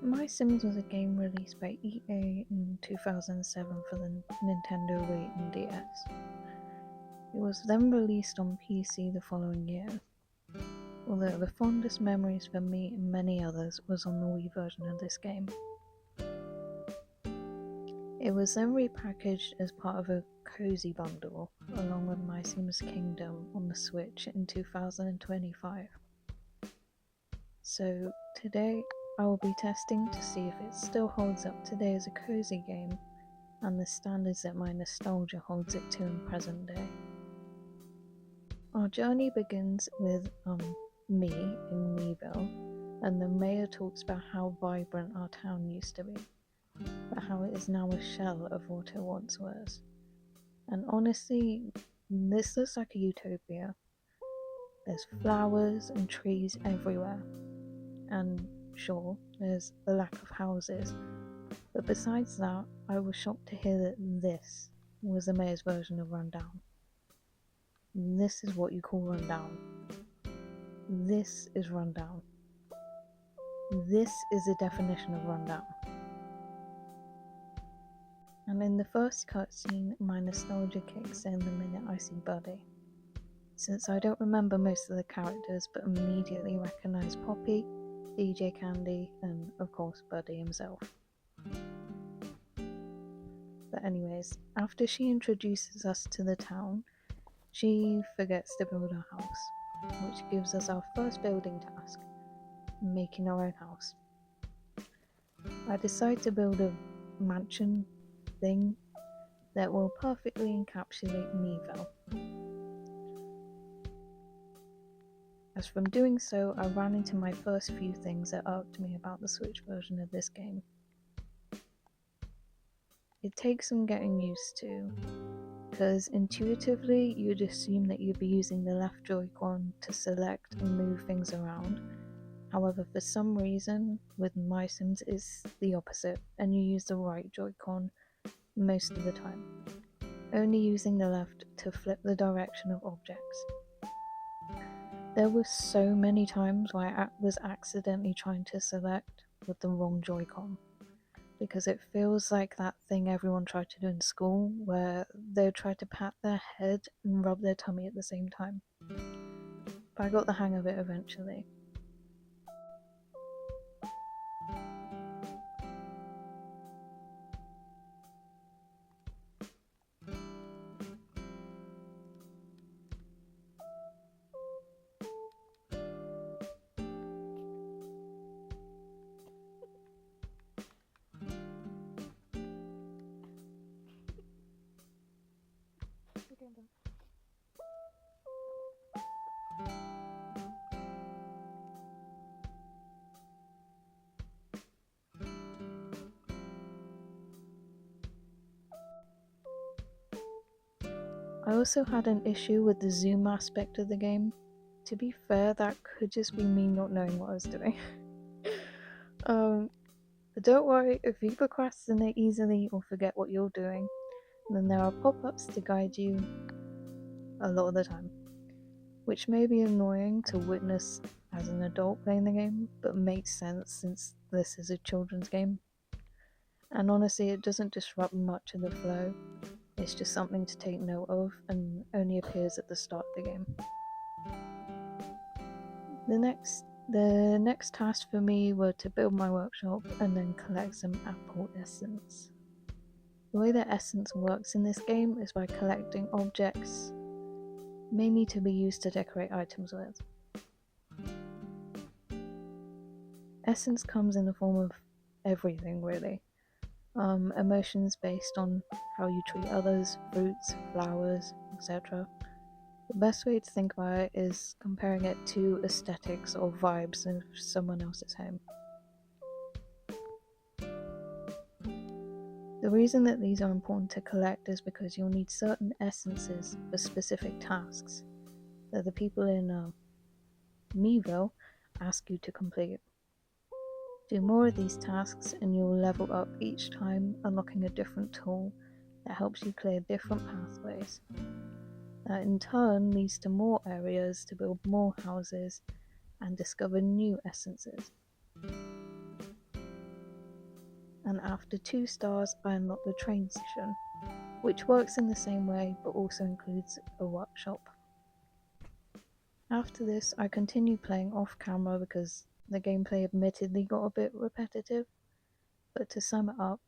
My Sims was a game released by EA in 2007 for the Nintendo Wii and DS. It was then released on PC the following year, although the fondest memories for me and many others was on the Wii version of this game. It was then repackaged as part of a Cozy bundle along with My Sims Kingdom on the Switch in 2025. So today I will be testing to see if it still holds up today as a cozy game and the standards that my nostalgia holds it to in present day. Our journey begins with me in Meeville, and the mayor talks about how vibrant our town used to be, but how it is now a shell of what it once was. And honestly, this looks like a utopia. There's flowers and trees everywhere, and sure, there's a lack of houses, but besides that, I was shocked to hear that this was the mayor's version of rundown. This is what you call rundown. This is rundown. This is the definition of rundown. And in the first cutscene, my nostalgia kicks in the minute I see Buddy. Since I don't remember most of the characters, but immediately recognise Poppy, DJ Candy, and of course Buddy himself. But anyways, after she introduces us to the town, she forgets to build a house, which gives us our first building task, making our own house. I decide to build a mansion thing that will perfectly encapsulate Meeville. As from doing so, I ran into my first few things that irked me about the Switch version of this game. It takes some getting used to, because intuitively you'd assume that you'd be using the left Joy-Con to select and move things around. However, for some reason, with My Sims it's the opposite, and you use the right Joy-Con most of the time, only using the left to flip the direction of objects. There were so many times where I was accidentally trying to select with the wrong Joy-Con, because it feels like that thing everyone tried to do in school, where they try to pat their head and rub their tummy at the same time. But I got the hang of it eventually. I also had an issue with the zoom aspect of the game. To be fair, that could just be me not knowing what I was doing. But don't worry, if you procrastinate easily or forget what you're doing, then there are pop-ups to guide you a lot of the time, which may be annoying to witness as an adult playing the game, but makes sense since this is a children's game. And honestly, it doesn't disrupt much of the flow. It's just something to take note of and only appears at the start of the game. The next task for me were to build my workshop and then collect some apple essence. The way that essence works in this game is by collecting objects, mainly to be used to decorate items with. Essence comes in the form of everything really. Emotions based on how you treat others, fruits, flowers, etc. The best way to think about it is comparing it to aesthetics or vibes of someone else's home. The reason that these are important to collect is because you'll need certain essences for specific tasks that the people in Meeville ask you to complete. Do more of these tasks and you'll level up each time, unlocking a different tool that helps you clear different pathways. That in turn leads to more areas to build more houses and discover new essences. and after 2 stars I unlock the train station, which works in the same way but also includes a workshop. After this, I continue playing off camera because the gameplay admittedly got a bit repetitive, but to sum it up,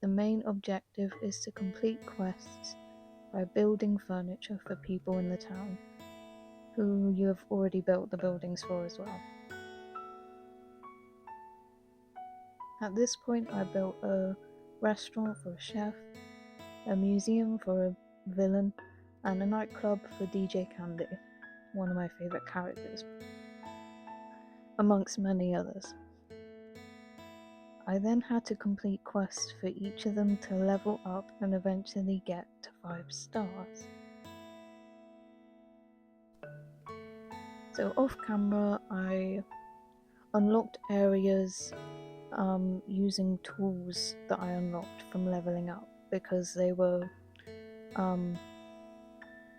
the main objective is to complete quests by building furniture for people in the town, who you have already built the buildings for as well. At this point, I built a restaurant for a chef, a museum for a villain, and a nightclub for DJ Candy, one of my favourite characters, amongst many others. I then had to complete quests for each of them to level up and eventually get to 5 stars. So off camera, I unlocked areas using tools that I unlocked from leveling up because they were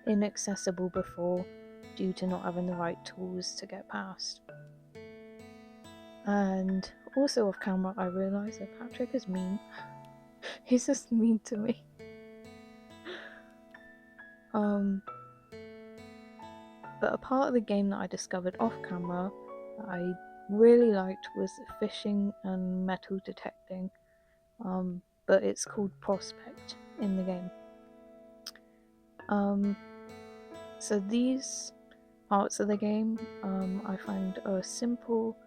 inaccessible before due to not having the right tools to get past. And also off camera, I realised that Patrick is mean. He's just mean to me. But a part of the game that I discovered off camera that I really liked was fishing and metal detecting, but it's called Prospect in the game. So these parts of the game I find are simple,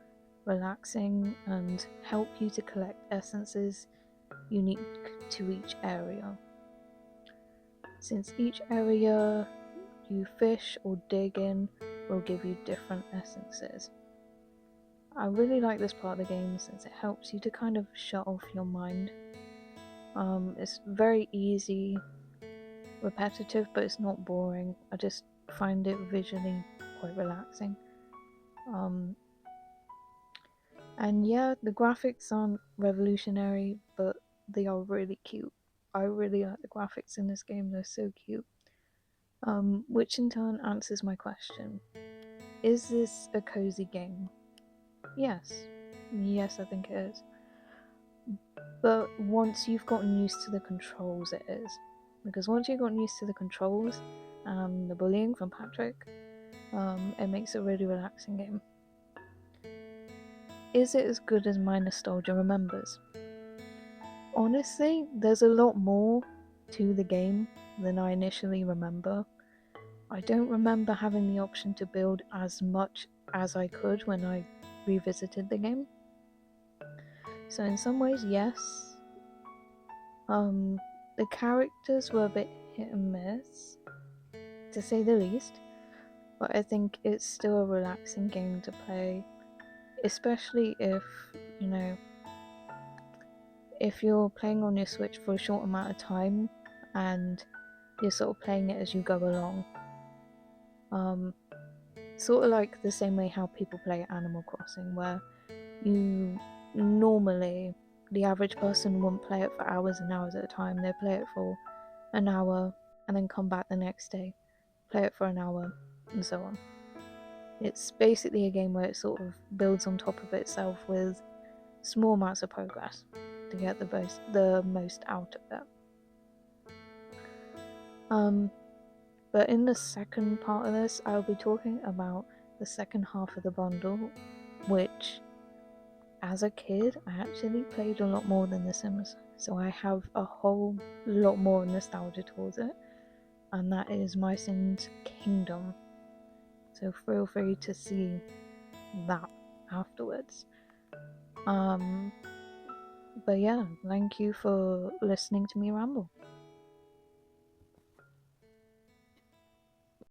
relaxing, and help you to collect essences unique to each area. Since each area you fish or dig in will give you different essences. I really like this part of the game since it helps you to kind of shut off your mind. It's very easy, repetitive, but it's not boring. I just find it visually quite relaxing. And yeah, the graphics aren't revolutionary, but they are really cute. I really like the graphics in this game, they're so cute. Which in turn answers my question. Is this a cozy game? Yes, I think it is. But once you've gotten used to the controls, it is. Because once you've gotten used to the controls and the bullying from Patrick, it makes a really relaxing game. Is it as good as my nostalgia remembers? Honestly, there's a lot more to the game than I initially remember. I don't remember having the option to build as much as I could when I revisited the game. So in some ways, yes. The characters were a bit hit and miss, to say the least, but I think it's still a relaxing game to play, especially if, if you're playing on your Switch for a short amount of time and you're sort of playing it as you go along. Sort of like the same way how people play Animal Crossing, where you normally, the average person wouldn't play it for hours and hours at a time. They play it for an hour and then come back the next day, play it for an hour, and so on. It's basically a game where it sort of builds on top of itself with small amounts of progress to get the most out of it. But in the second part of this, I'll be talking about the second half of the bundle, which, as a kid, I actually played a lot more than The Sims, so I have a whole lot more nostalgia towards it, and that is My Sims Kingdom. So feel free to see that afterwards. But yeah, thank you for listening to me ramble.